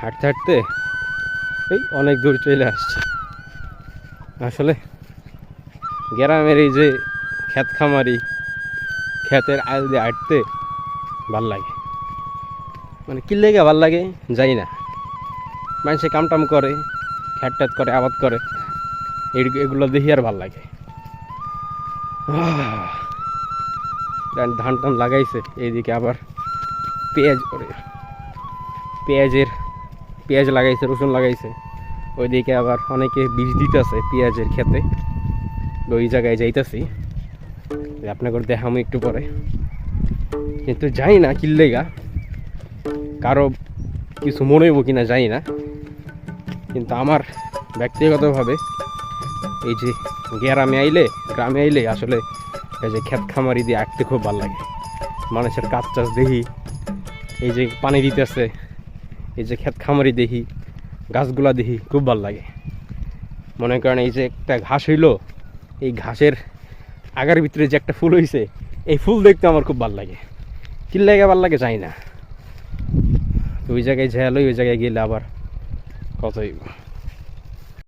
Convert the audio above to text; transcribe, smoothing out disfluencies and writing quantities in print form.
হাঁটতে হাঁটতে এই অনেক দূর চলে আসছে। আসলে গ্রামের এই যে ক্ষেত খামারি, ক্ষেতের আইল দিয়ে হাঁটতে ভাল লাগে। মানে কি লেগে ভাল লাগে জানি না। মানুষে কামটাম করে, খ্যাট ট্যাট করে, আবাদ করে, এগুলো দেখি আর ভাল লাগে। ধান টান লাগাইছে, এইদিকে আবার পেঁয়াজ করে, পেঁয়াজ লাগাইছে, রসুন লাগাইছে। ওইদিকে আবার অনেকে বীজ দিতেছে পেঁয়াজের খেতে। ওই জায়গায় যাইতেছি, আপনাকে দেখামো একটু পরে। কিন্তু জানি না কি লেগা, কারো কিছু মনে হইব কিনা জানি না, কিন্তু আমার ব্যক্তিগতভাবে এই যে গ্রামে আইলে আসলে এই যে ক্ষেত খামারি দিয়ে আঁকতে খুব ভালো লাগে। মানুষের কাজ টাজ দেখি, এই যে পানি দিতেছে, এই যে ক্ষেত খামারি দেখি, গাছগুলা দেখি, খুব ভালো লাগে। মনে করেন এই যে একটা ঘাস হইলো, এই ঘাসের আগার ভিতরে যে একটা ফুল হইছে, এই ফুল দেখতে আমার খুব ভালো লাগে। কি লাগে ভালো লাগে জানি না। ওই জায়গায় ঝেয়ালো, ওই জায়গায় গেলে আবার কত